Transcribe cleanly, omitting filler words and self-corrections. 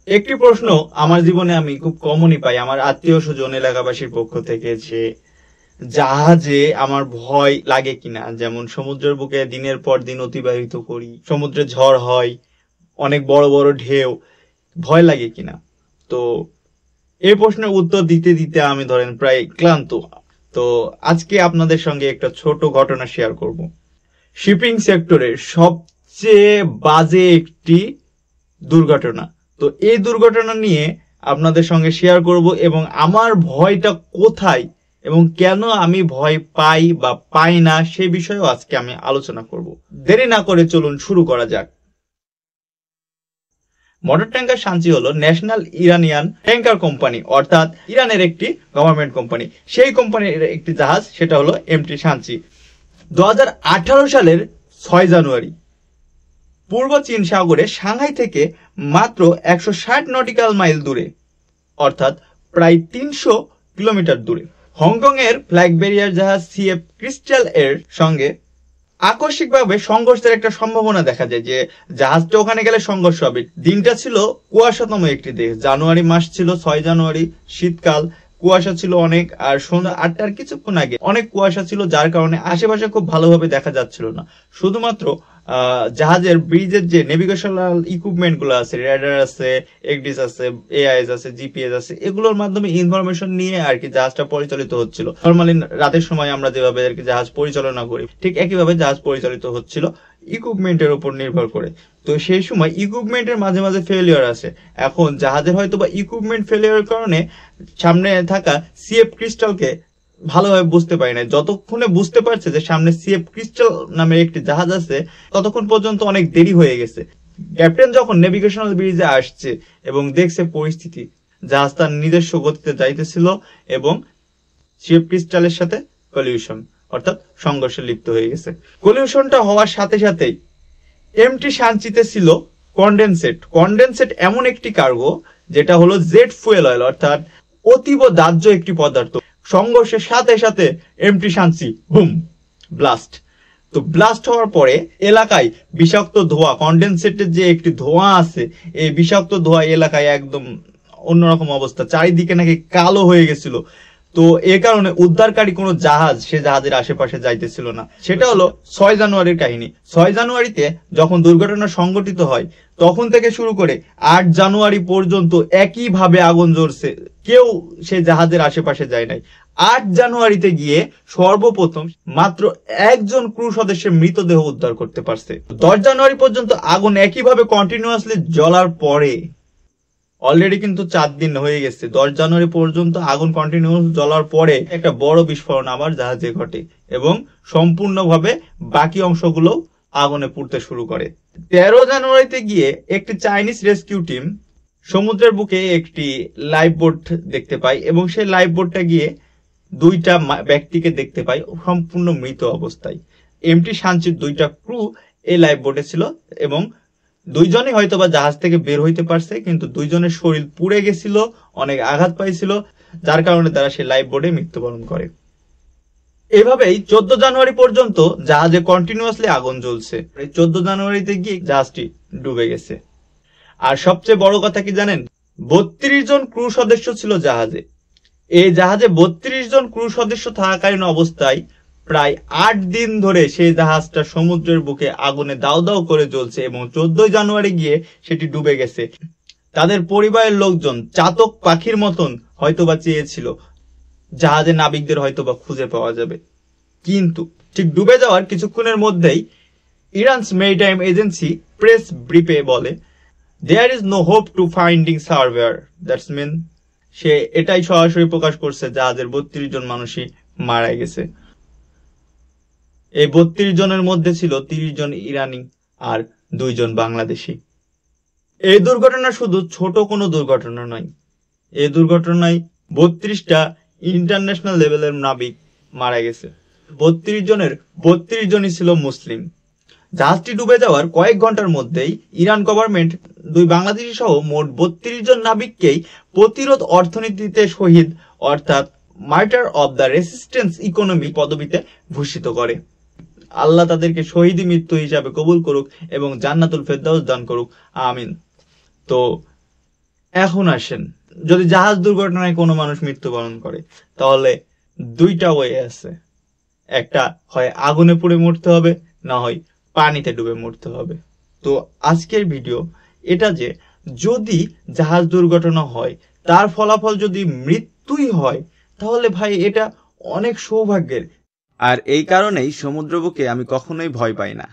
একটি প্রশ্ন আমার জীবনে আমি খুব কমনই পাই আমার আত্মীয় স্বজন এলাকাবাসীর পক্ষ থেকে, যে জাহাজে আমার ভয় লাগে কিনা। যেমন সমুদ্রের বুকে দিনের পর দিন অতিবাহিত করি, সমুদ্রে ঝড় হয়, অনেক বড় বড় ঢেউ, ভয় লাগে কিনা। তো এই প্রশ্নের উত্তর দিতে দিতে আমি ধরেন প্রায় ক্লান্ত। তো আজকে আপনাদের সঙ্গে একটা ছোট ঘটনা শেয়ার করব। শিপিং সেক্টরের সবচেয়ে বাজে একটি দুর্ঘটনা। তো এই দুর্ঘটনা নিয়ে আপনাদের সঙ্গে শেয়ার করব এবং আমার ভয়টা কোথায় এবং কেন আমি ভয় পাই বা পাই না সে বিষয়েও আজকে আমি আলোচনা করব। দেরি না করে চলুন শুরু করা যাক। মোটর ট্যাঙ্কার শাঞ্চি হলো ন্যাশনাল ইরানিয়ান ট্যাঙ্কার কোম্পানি, অর্থাৎ ইরানের একটি গভর্নমেন্ট কোম্পানি। সেই কোম্পানির একটি জাহাজ, সেটা হলো এমটি শাঞ্চি। 2018 সালের 6 জানুয়ারি পূর্ব চীন সাগরে সাংহাই থেকে মাত্র 160 নটিক্যাল মাইল দূরে, অর্থাৎ প্রায় 300 কিলোমিটার দূরে, হংকং এর ফ্ল্যাগ ব্যারিয়ার জাহাজ সিএফ ক্রিস্টাল এর সঙ্গে আকস্মিকভাবে সংঘর্ষের একটা সম্ভাবনা দেখা যায়, যে জাহাজটা ওখানে গেলে সংঘর্ষ হবে। দিনটা ছিল কুয়াশাতম একটি দেশ, জানুয়ারি মাস ছিল 6 জানুয়ারি, শীতকাল, কুয়াশা ছিল অনেক। আর সন্ধ্যা 8টার কিছুক্ষণ আগে অনেক কুয়াশা ছিল, যার কারণে আশেপাশে খুব ভালোভাবে দেখা যাচ্ছিল না। শুধুমাত্র জাহাজের ব্রিজের যে নেভিগেশনাল ইকুইপমেন্ট গুলো আছে, রেডার আছে, এক্সডিস আছে, এআইএস আছে, জিপিএস আছে, এগুলোর মাধ্যমে ইনফরমেশন নিয়ে আর কি জাহাজটা পরিচালিত হচ্ছিল। নর্মালি রাতের সময় আমরা যেভাবে আর কি জাহাজ পরিচালনা করি, ঠিক একইভাবে জাহাজ পরিচালিত হচ্ছিল ইকুইপমেন্টের উপর নির্ভর করে। তো সেই সময় ইকুইপমেন্টের মাঝে মাঝে ফেলিয়ার আসে। এখন জাহাজের হয়তো বা ইকুইপমেন্ট ফেলিয়ারের কারণে সামনে থাকা সিএফ ক্রিস্টালকে ভালোভাবে বুঝতে পারি না। যতক্ষণে বুঝতে পারছে যে সামনে সিএফ ক্রিস্টাল নামে একটি জাহাজ আছে, ততক্ষণ পর্যন্ত অনেক দেরি হয়ে গেছে। ক্যাপ্টেন যখন নেভিগেশনাল ব্রিজে আসছে এবং দেখছে পরিস্থিতি, জাহাজ তার নিজস্ব গতিতে যাইতেছিল এবং সিএফ ক্রিস্টালের সাথে কলিউশন, অর্থাৎ সংঘর্ষে লিপ্ত হয়ে গেছে। কলিউশনটা হওয়ার সাথে সাথেই এমটি শাঞ্চিতে ছিল কন্ডেনসেট। কন্ডেনসেট এমন একটি কার্গো যেটা হলো জেট ফুয়েল অয়েল, অর্থাৎ অতীব দাহ্য একটি পদার্থ। সংঘর্ষের সাথে সাথে এমটি শাঞ্চি বুম ব্লাস্ট। তো ব্লাস্ট হওয়ার পরে এলাকায় বিষাক্ত ধোঁয়া, কন্ডেনসেটের যে একটি ধোঁয়া আছে, এই বিষাক্ত ধোঁয়া এলাকায় একদম অন্যরকম অবস্থা, চারিদিকে নাকি কালো হয়ে গেছিল। তো এ কারণে উদ্ধারকারী কোনো জাহাজ সে জাহাজের আশেপাশে যাইতেছিল না। সেটা হলো 6 জানুয়ারির কাহিনী। 6 জানুয়ারিতে যখন দুর্ঘটনা সংঘটিত হয়, তখন থেকে শুরু করে 8 জানুয়ারি পর্যন্ত একইভাবে আগুন জ্বলছে, কেউ সে জাহাজের আশেপাশে যায় নাই। 8 জানুয়ারিতে গিয়ে সর্বপ্রথম মাত্র একজন ক্রু সদস্যের মৃতদেহ উদ্ধার করতে পারছে। 10 জানুয়ারি পর্যন্ত আগুন একইভাবে কন্টিনিউয়াসলি জ্বলার পরে, অলরেডি কিন্তু 4 দিন হয়ে গেছে, 10 জানুয়ারি পর্যন্ত আগুন কন্টিনিউয়াস জ্বলার পরে একটা বড় বিস্ফোরণ আবার জাহাজে ঘটে এবং সম্পূর্ণভাবে বাকি অংশগুলো আগুনে পুড়তে শুরু করে। 13 জানুয়ারিতে গিয়ে একটি চাইনিজ রেস্কিউ টিম সমুদ্রের বুকে একটি লাইফ বোট দেখতে পায় এবং সেই লাইফ বোটটা গিয়ে 2টা ব্যক্তিকে দেখতে পায় সম্পূর্ণ মৃত অবস্থায়। এমটি শাঞ্চির 2টা ক্রু এই লাইফ বোটে ছিল এবং 2জনই হয়তো বা জাহাজ থেকে বের হইতে পারছে, কিন্তু 2জনের শরীর পুড়ে গেছিল, অনেক আঘাত পাইছিল, যার কারণে তারা সেই লাইফ বোটে মৃত্যুবরণ করে। এভাবেই 14 জানুয়ারি পর্যন্ত জাহাজে কন্টিনিউয়াসলি আগুন জ্বলছে। 14 জানুয়ারিতে গিয়ে জাহাজটি ডুবে গেছে। আর সবচেয়ে বড় কথা কি জানেন, 32 জন ক্রু সদস্য ছিল জাহাজে। এই জাহাজে 32 জন ক্রু সদস্য থাকাকালীন অবস্থায় প্রায় 8 দিন ধরে সেই জাহাজটা সমুদ্রের বুকে আগুনে দাউ দাউ করে জ্বলছে এবং 14 জানুয়ারি গিয়ে সেটি ডুবে গেছে। তাদের পরিবারের লোকজন চাতক পাখির মতন হয়তোবা চেয়েছিল জাহাজের নাবিকদের হয়তোবা খুঁজে পাওয়া যাবে, কিন্তু ঠিক ডুবে যাওয়ার কিছুক্ষণের মধ্যেই ইরানস মেরিটাইম এজেন্সি প্রেস ব্রিফে বলে, there is no hope to finding survivor. That's mean সে এটাই সরাসরি প্রকাশ করছে জাহাজের 32 জন মানুষই মারা গেছে। এই 32 জনের মধ্যে ছিল 30 জন ইরানি আর 2 জন বাংলাদেশি। এই দুর্ঘটনা শুধু ছোট কোনো দুর্ঘটনা নয়, এই দুর্ঘটনায় 32টা ইন্টারন্যাশনাল লেভেলের নাবিক মারা গেছে। 32 জনের 32 জনই ছিল মুসলিম। জাহাজটি ডুবে যাওয়ার কয়েক ঘন্টার মধ্যেই ইরান গভর্নমেন্ট 2 বাংলাদেশি সহ মোট 32 জন নাবিককেই প্রতিরোধ অর্থনীতিতে শহীদ, অর্থাৎ martyr of the resistance economy পদবিতে ভূষিত করে। আল্লাহ তাদেরকে শহীদি মৃত্যু হিসাবে কবুল করুক এবং জান্নাতুল ফেরদাউস দান করুক, আমিন। তো এখন আসেন, যদি জাহাজ দুর্ঘটনায় কোনো মানুষ মৃত্যুবরণ করে তাহলে দুইটা ওয়ে আছে, একটা হয় আগুনে পুড়ে মরতে হবে, না হয় পানিতে ডুবে মরতে হবে। তো আজকের ভিডিও এটা যে যদি জাহাজ দুর্ঘটনা হয় তার ফলাফল যদি মৃত্যুই হয় তাহলে ভাই এটা অনেক সৌভাগ্যের। আর এই কারণেই সমুদ্রবুকে আমি কখনোই ভয় পাই না।